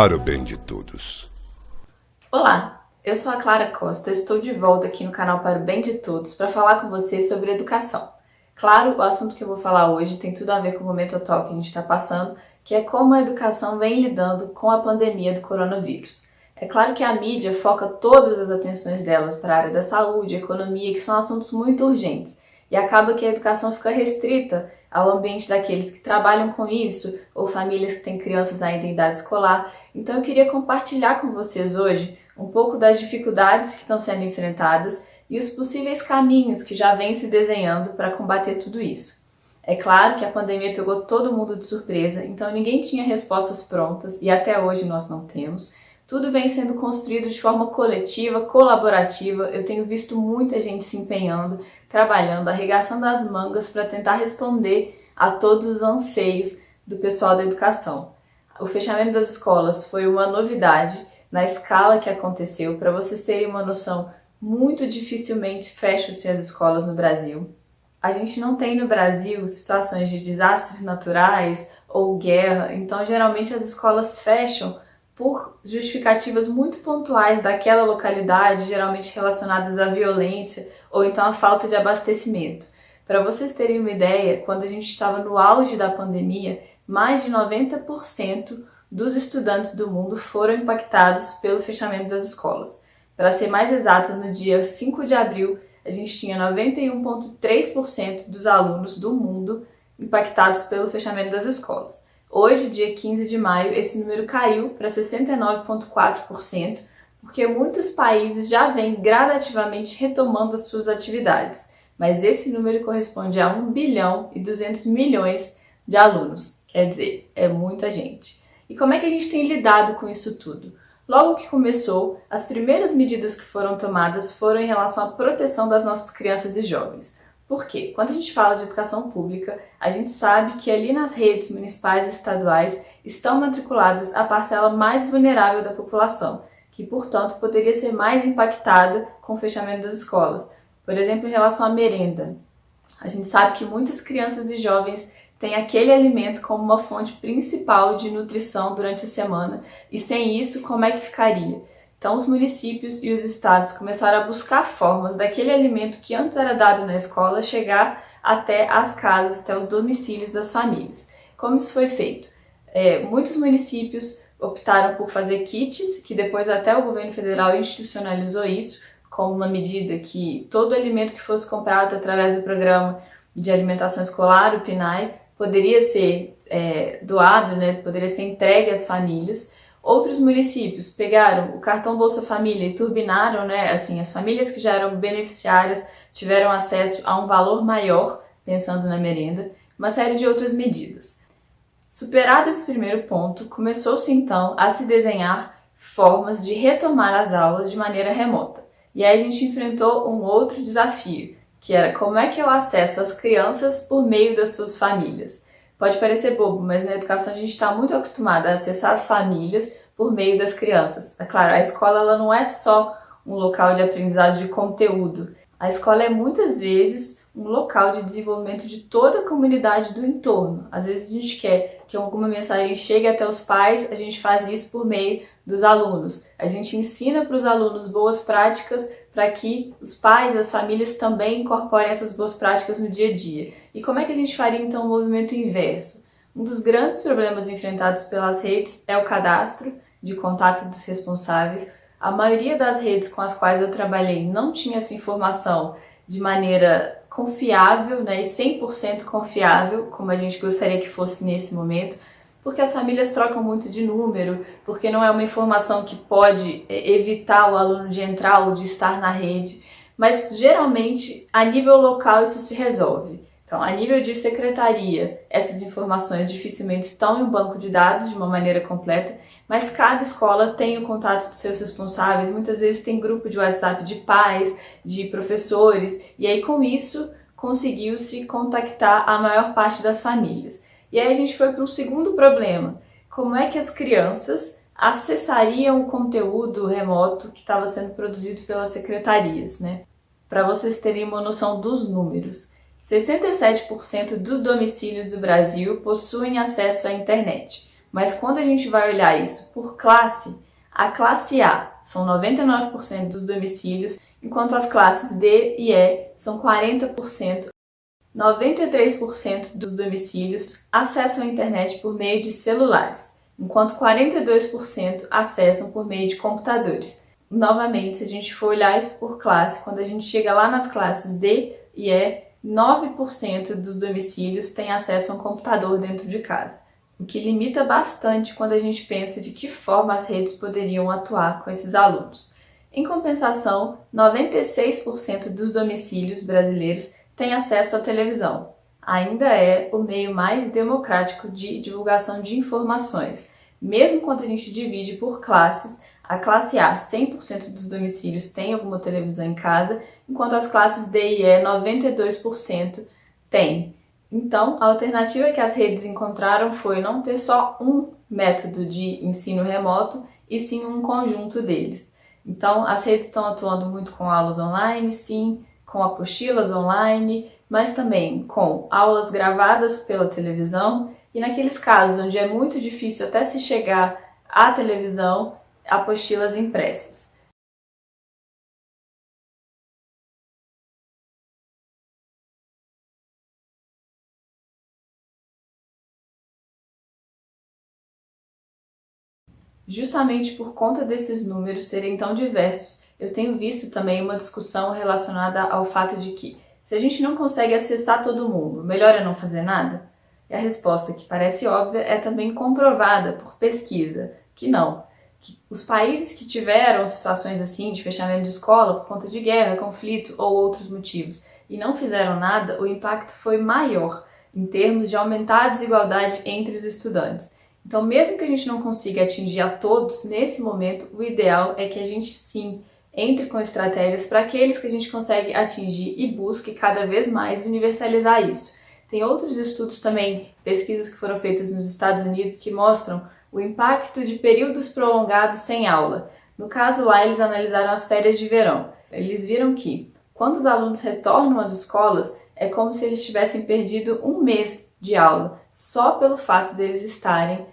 para o bem de todos. Olá, eu sou a Clara Costa, estou de volta aqui no canal Para o Bem de Todos para falar com vocês sobre educação. Claro, o assunto que eu vou falar hoje tem tudo a ver com o momento atual que a gente está passando, que é como a educação vem lidando com a pandemia do coronavírus. É claro que a mídia foca todas as atenções dela para a área da saúde, economia, que são assuntos muito urgentes, e acaba que a educação fica restrita ao ambiente daqueles que trabalham com isso, ou famílias que têm crianças ainda em idade escolar. Então eu queria compartilhar com vocês hoje um pouco das dificuldades que estão sendo enfrentadas e os possíveis caminhos que já vêm se desenhando para combater tudo isso. É claro que a pandemia pegou todo mundo de surpresa, então ninguém tinha respostas prontas e até hoje nós não temos. Tudo vem sendo construído de forma coletiva, colaborativa. Eu tenho visto muita gente se empenhando, trabalhando, arregaçando as mangas para tentar responder a todos os anseios do pessoal da educação. O fechamento das escolas foi uma novidade na escala que aconteceu. Para vocês terem uma noção, muito dificilmente fecham-se as escolas no Brasil. A gente não tem no Brasil situações de desastres naturais ou guerra, então geralmente as escolas fecham por justificativas muito pontuais daquela localidade, geralmente relacionadas à violência ou então à falta de abastecimento. Para vocês terem uma ideia, quando a gente estava no auge da pandemia, mais de 90% dos estudantes do mundo foram impactados pelo fechamento das escolas. Para ser mais exata, no dia 5 de abril, a gente tinha 91,3% dos alunos do mundo impactados pelo fechamento das escolas. Hoje, dia 15 de maio, esse número caiu para 69,4%, porque muitos países já vêm gradativamente retomando as suas atividades, mas esse número corresponde a 1 bilhão e 200 milhões de alunos, quer dizer, é muita gente. E como é que a gente tem lidado com isso tudo? Logo que começou, as primeiras medidas que foram tomadas foram em relação à proteção das nossas crianças e jovens. Por quê? Quando a gente fala de educação pública, a gente sabe que ali nas redes municipais e estaduais estão matriculadas a parcela mais vulnerável da população, que, portanto, poderia ser mais impactada com o fechamento das escolas. Por exemplo, em relação à merenda. A gente sabe que muitas crianças e jovens têm aquele alimento como uma fonte principal de nutrição durante a semana, e sem isso, como é que ficaria? Então, os municípios e os estados começaram a buscar formas daquele alimento que antes era dado na escola chegar até as casas, até os domicílios das famílias. Como isso foi feito? Muitos municípios optaram por fazer kits, que depois até o governo federal institucionalizou isso como uma medida que todo alimento que fosse comprado através do programa de alimentação escolar, o PNAE, poderia ser doado, né, poderia ser entregue às famílias. Outros municípios pegaram o cartão Bolsa Família e turbinaram, né, assim, as famílias que já eram beneficiárias tiveram acesso a um valor maior, pensando na merenda, uma série de outras medidas. Superado esse primeiro ponto, começou-se então a se desenhar formas de retomar as aulas de maneira remota. E aí a gente enfrentou um outro desafio, que era como é que eu acesso as crianças por meio das suas famílias. Pode parecer bobo, mas na educação a gente está muito acostumado a acessar as famílias por meio das crianças. É claro, a escola ela não é só um local de aprendizagem de conteúdo. A escola é muitas vezes um local de desenvolvimento de toda a comunidade do entorno. Às vezes a gente quer que alguma mensagem chegue até os pais, a gente faz isso por meio dos alunos. A gente ensina para os alunos boas práticas para que os pais, as famílias também incorporem essas boas práticas no dia a dia. E como é que a gente faria então o movimento inverso? Um dos grandes problemas enfrentados pelas redes é o cadastro de contato dos responsáveis. A maioria das redes com as quais eu trabalhei não tinha essa informação de maneira confiável, né, e 100% confiável, como a gente gostaria que fosse nesse momento, porque as famílias trocam muito de número, porque não é uma informação que pode evitar o aluno de entrar ou de estar na rede, mas geralmente a nível local isso se resolve. Então, a nível de secretaria, essas informações dificilmente estão em um banco de dados de uma maneira completa, mas cada escola tem o contato dos seus responsáveis, muitas vezes tem grupo de WhatsApp de pais, de professores, e aí com isso conseguiu-se contactar a maior parte das famílias. E aí a gente foi para um segundo problema, como é que as crianças acessariam o conteúdo remoto que estava sendo produzido pelas secretarias, né? Para vocês terem uma noção dos números, 67% dos domicílios do Brasil possuem acesso à internet. Mas quando a gente vai olhar isso por classe, a classe A são 99% dos domicílios, enquanto as classes D e E são 40%. 93% dos domicílios acessam a internet por meio de celulares, enquanto 42% acessam por meio de computadores. Novamente, se a gente for olhar isso por classe, quando a gente chega lá nas classes D e E, 9% dos domicílios têm acesso a um computador dentro de casa, o que limita bastante quando a gente pensa de que forma as redes poderiam atuar com esses alunos. Em compensação, 96% dos domicílios brasileiros têm acesso à televisão. Ainda é o meio mais democrático de divulgação de informações. Mesmo quando a gente divide por classes, a classe A, 100% dos domicílios tem alguma televisão em casa, enquanto as classes D e E, 92% têm. Então, a alternativa que as redes encontraram foi não ter só um método de ensino remoto, e sim um conjunto deles. Então, as redes estão atuando muito com aulas online, sim, com apostilas online, mas também com aulas gravadas pela televisão e naqueles casos onde é muito difícil até se chegar à televisão, apostilas impressas. Justamente por conta desses números serem tão diversos, eu tenho visto também uma discussão relacionada ao fato de que, se a gente não consegue acessar todo mundo, melhor é não fazer nada? E a resposta, que parece óbvia, é também comprovada por pesquisa, que não. Que os países que tiveram situações assim de fechamento de escola por conta de guerra, conflito ou outros motivos e não fizeram nada, o impacto foi maior em termos de aumentar a desigualdade entre os estudantes. Então, mesmo que a gente não consiga atingir a todos nesse momento, o ideal é que a gente sim entre com estratégias para aqueles que a gente consegue atingir e busque cada vez mais universalizar isso. Tem outros estudos também, pesquisas que foram feitas nos Estados Unidos que mostram o impacto de períodos prolongados sem aula. No caso lá, eles analisaram as férias de verão. Eles viram que, quando os alunos retornam às escolas, é como se eles tivessem perdido um mês de aula, só pelo fato de eles estarem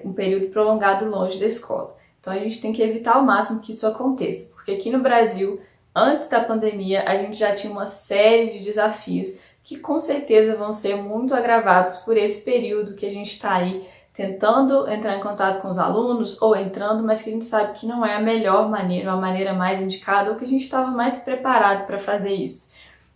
um período prolongado longe da escola. Então a gente tem que evitar ao máximo que isso aconteça, porque aqui no Brasil, antes da pandemia, a gente já tinha uma série de desafios que com certeza vão ser muito agravados por esse período que a gente está aí tentando entrar em contato com os alunos ou entrando, mas que a gente sabe que não é a melhor maneira, a maneira mais indicada ou que a gente estava mais preparado para fazer isso.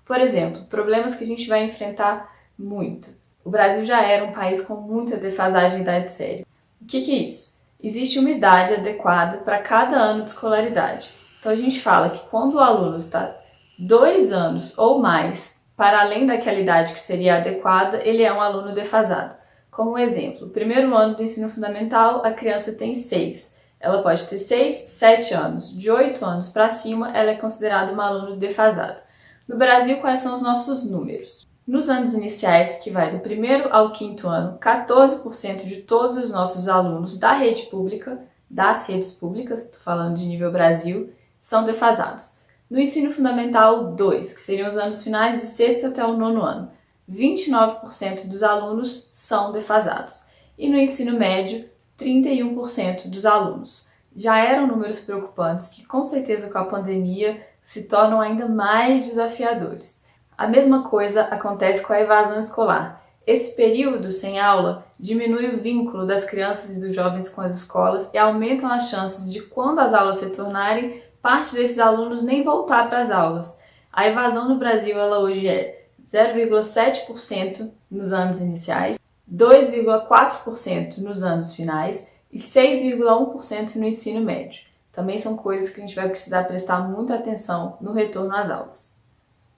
Por exemplo, problemas que a gente vai enfrentar muito. O Brasil já era um país com muita defasagem de idade séria. O que é isso? Existe uma idade adequada para cada ano de escolaridade. Então a gente fala que quando o aluno está 2 anos ou mais para além daquela idade que seria adequada, ele é um aluno defasado. Como um exemplo, o primeiro ano do ensino fundamental, a criança tem 6. Ela pode ter 6, 7 anos. De 8 anos para cima, ela é considerada uma aluno defasado. No Brasil, quais são os nossos números? Nos anos iniciais, que vai do primeiro ao quinto ano, 14% de todos os nossos alunos da rede pública, das redes públicas, estou falando de nível Brasil, são defasados. No ensino fundamental 2, que seriam os anos finais do sexto até o nono ano, 29% dos alunos são defasados. E no ensino médio, 31% dos alunos. Já eram números preocupantes que, com certeza, com a pandemia, se tornam ainda mais desafiadores. A mesma coisa acontece com a evasão escolar. Esse período sem aula diminui o vínculo das crianças e dos jovens com as escolas e aumentam as chances de, quando as aulas retornarem, parte desses alunos nem voltar para as aulas. A evasão no Brasil ela hoje é 0,7% nos anos iniciais, 2,4% nos anos finais e 6,1% no ensino médio. Também são coisas que a gente vai precisar prestar muita atenção no retorno às aulas.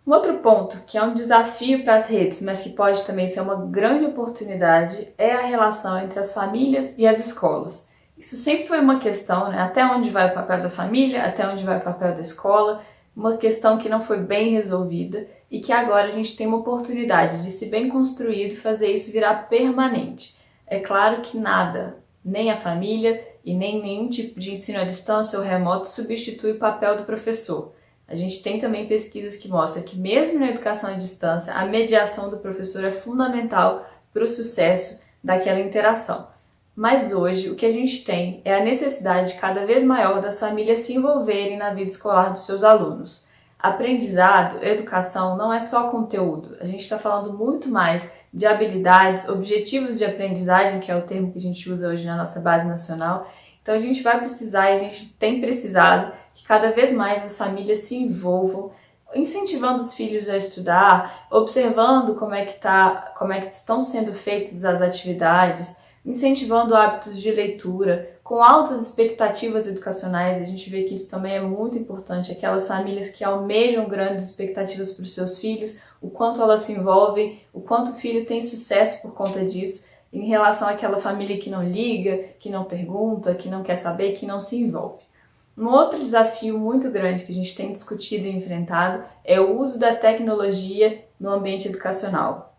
Um outro ponto, que é um desafio para as redes, mas que pode também ser uma grande oportunidade, é a relação entre as famílias e as escolas. Isso sempre foi uma questão, né? Até onde vai o papel da família, até onde vai o papel da escola, uma questão que não foi bem resolvida e que agora a gente tem uma oportunidade de, se bem construído, fazer isso virar permanente. É claro que nada, nem a família e nem nenhum tipo de ensino à distância ou remoto substitui o papel do professor. A gente tem também pesquisas que mostram que mesmo na educação à distância, a mediação do professor é fundamental para o sucesso daquela interação. Mas hoje o que a gente tem é a necessidade cada vez maior das famílias se envolverem na vida escolar dos seus alunos. Aprendizado, educação não é só conteúdo, a gente está falando muito mais de habilidades, objetivos de aprendizagem, que é o termo que a gente usa hoje na nossa base nacional. Então a gente vai precisar e a gente tem precisado que cada vez mais as famílias se envolvam, incentivando os filhos a estudar, observando como é que estão sendo feitas as atividades, incentivando hábitos de leitura, com altas expectativas educacionais. A gente vê que isso também é muito importante, aquelas famílias que almejam grandes expectativas para os seus filhos, o quanto elas se envolvem, o quanto o filho tem sucesso por conta disso, em relação àquela família que não liga, que não pergunta, que não quer saber, que não se envolve. Um outro desafio muito grande que a gente tem discutido e enfrentado é o uso da tecnologia no ambiente educacional.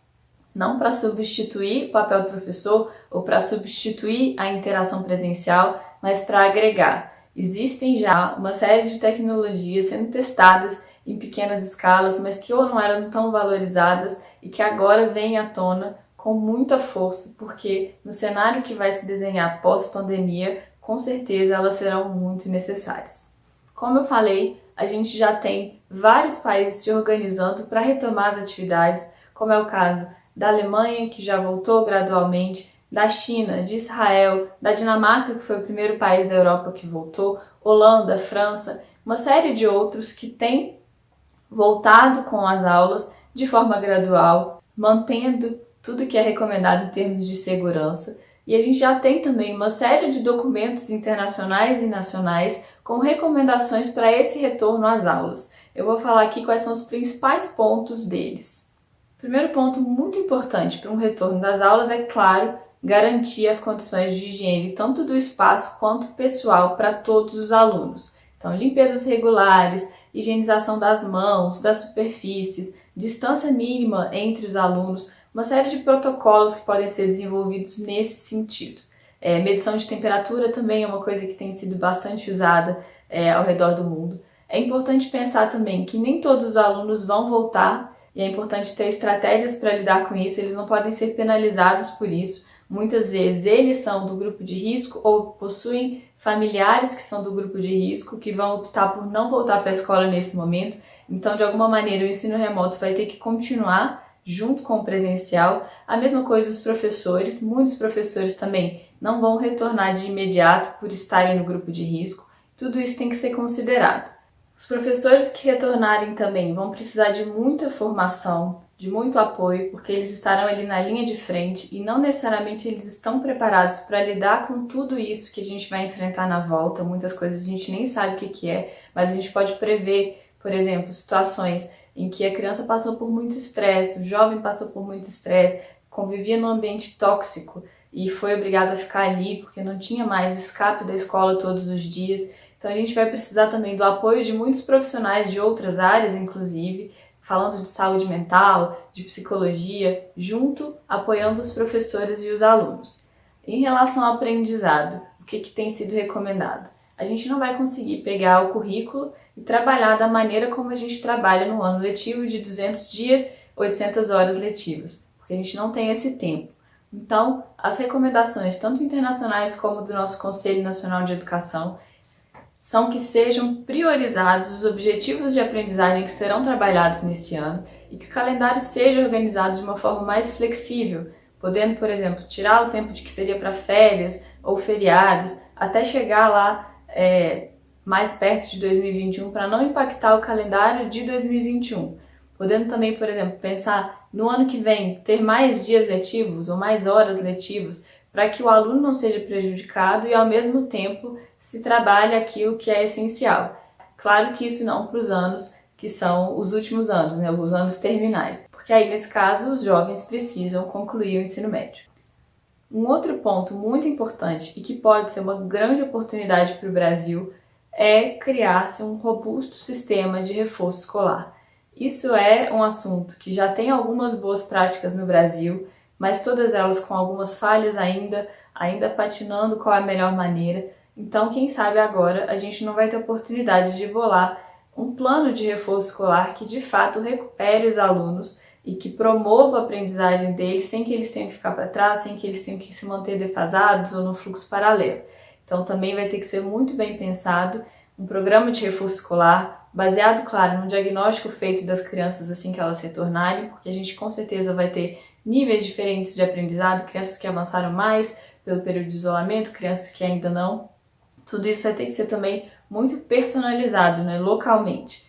Não para substituir o papel do professor ou para substituir a interação presencial, mas para agregar. Existem já uma série de tecnologias sendo testadas em pequenas escalas, mas que ou não eram tão valorizadas e que agora vêm à tona com muita força, porque no cenário que vai se desenhar pós-pandemia, com certeza elas serão muito necessárias. Como eu falei, a gente já tem vários países se organizando para retomar as atividades, como é o caso da Alemanha, que já voltou gradualmente, da China, de Israel, da Dinamarca, que foi o primeiro país da Europa que voltou, Holanda, França, uma série de outros que têm voltado com as aulas de forma gradual, mantendo tudo que é recomendado em termos de segurança. E a gente já tem também uma série de documentos internacionais e nacionais com recomendações para esse retorno às aulas. Eu vou falar aqui quais são os principais pontos deles. Primeiro ponto muito importante para um retorno das aulas é, claro, garantir as condições de higiene, tanto do espaço quanto pessoal, para todos os alunos. Então, limpezas regulares, higienização das mãos, das superfícies, distância mínima entre os alunos, uma série de protocolos que podem ser desenvolvidos nesse sentido. Medição de temperatura também é uma coisa que tem sido bastante usada ao redor do mundo. É importante pensar também que nem todos os alunos vão voltar, e é importante ter estratégias para lidar com isso, eles não podem ser penalizados por isso. Muitas vezes eles são do grupo de risco ou possuem familiares que são do grupo de risco, que vão optar por não voltar para a escola nesse momento. Então, de alguma maneira, o ensino remoto vai ter que continuar junto com o presencial. A mesma coisa os professores, muitos professores também não vão retornar de imediato por estarem no grupo de risco. Tudo isso tem que ser considerado. Os professores que retornarem também vão precisar de muita formação, de muito apoio, porque eles estarão ali na linha de frente e não necessariamente eles estão preparados para lidar com tudo isso que a gente vai enfrentar na volta. Muitas coisas a gente nem sabe o que é, mas a gente pode prever, por exemplo, situações em que a criança passou por muito estresse, o jovem passou por muito estresse, convivia num ambiente tóxico e foi obrigado a ficar ali porque não tinha mais o escape da escola todos os dias. Então a gente vai precisar também do apoio de muitos profissionais de outras áreas, inclusive, falando de saúde mental, de psicologia, junto, apoiando os professores e os alunos. Em relação ao aprendizado, o que tem sido recomendado? A gente não vai conseguir pegar o currículo e trabalhar da maneira como a gente trabalha no ano letivo de 200 dias, 800 horas letivas, porque a gente não tem esse tempo. Então, as recomendações, tanto internacionais como do nosso Conselho Nacional de Educação, são que sejam priorizados os objetivos de aprendizagem que serão trabalhados neste ano e que o calendário seja organizado de uma forma mais flexível, podendo, por exemplo, tirar o tempo de que seria para férias ou feriados, até chegar lá mais perto de 2021 para não impactar o calendário de 2021. Podendo também, por exemplo, pensar no ano que vem ter mais dias letivos ou mais horas letivas para que o aluno não seja prejudicado e, ao mesmo tempo, se trabalhe aquilo que é essencial. Claro que isso não para os anos que são os últimos anos, né, os anos terminais, porque aí, nesse caso, os jovens precisam concluir o ensino médio. Um outro ponto muito importante e que pode ser uma grande oportunidade para o Brasil é criar-se um robusto sistema de reforço escolar. Isso é um assunto que já tem algumas boas práticas no Brasil, mas todas elas com algumas falhas ainda patinando qual é a melhor maneira. Então, quem sabe agora a gente não vai ter oportunidade de bolar um plano de reforço escolar que de fato recupere os alunos e que promova a aprendizagem deles sem que eles tenham que ficar para trás, sem que eles tenham que se manter defasados ou no fluxo paralelo. Então também vai ter que ser muito bem pensado um programa de reforço escolar, baseado, claro, no diagnóstico feito das crianças assim que elas retornarem, porque a gente com certeza vai ter níveis diferentes de aprendizado, crianças que avançaram mais pelo período de isolamento, crianças que ainda não. Tudo isso vai ter que ser também muito personalizado, né, localmente.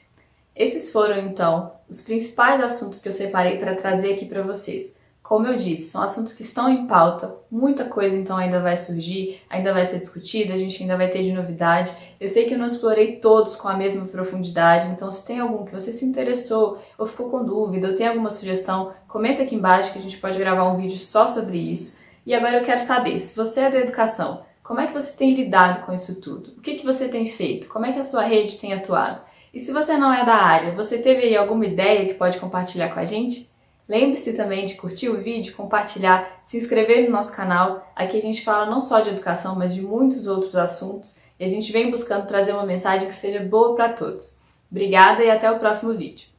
Esses foram, então, os principais assuntos que eu separei para trazer aqui para vocês. Como eu disse, são assuntos que estão em pauta, muita coisa então ainda vai surgir, ainda vai ser discutida, a gente ainda vai ter de novidade. Eu sei que eu não explorei todos com a mesma profundidade, então se tem algum que você se interessou ou ficou com dúvida ou tem alguma sugestão, comenta aqui embaixo que a gente pode gravar um vídeo só sobre isso. E agora eu quero saber, se você é da educação, como é que você tem lidado com isso tudo? O que você tem feito? Como é que a sua rede tem atuado? E se você não é da área, você teve aí alguma ideia que pode compartilhar com a gente? Lembre-se também de curtir o vídeo, compartilhar, se inscrever no nosso canal. Aqui a gente fala não só de educação, mas de muitos outros assuntos. E a gente vem buscando trazer uma mensagem que seja boa para todos. Obrigada e até o próximo vídeo.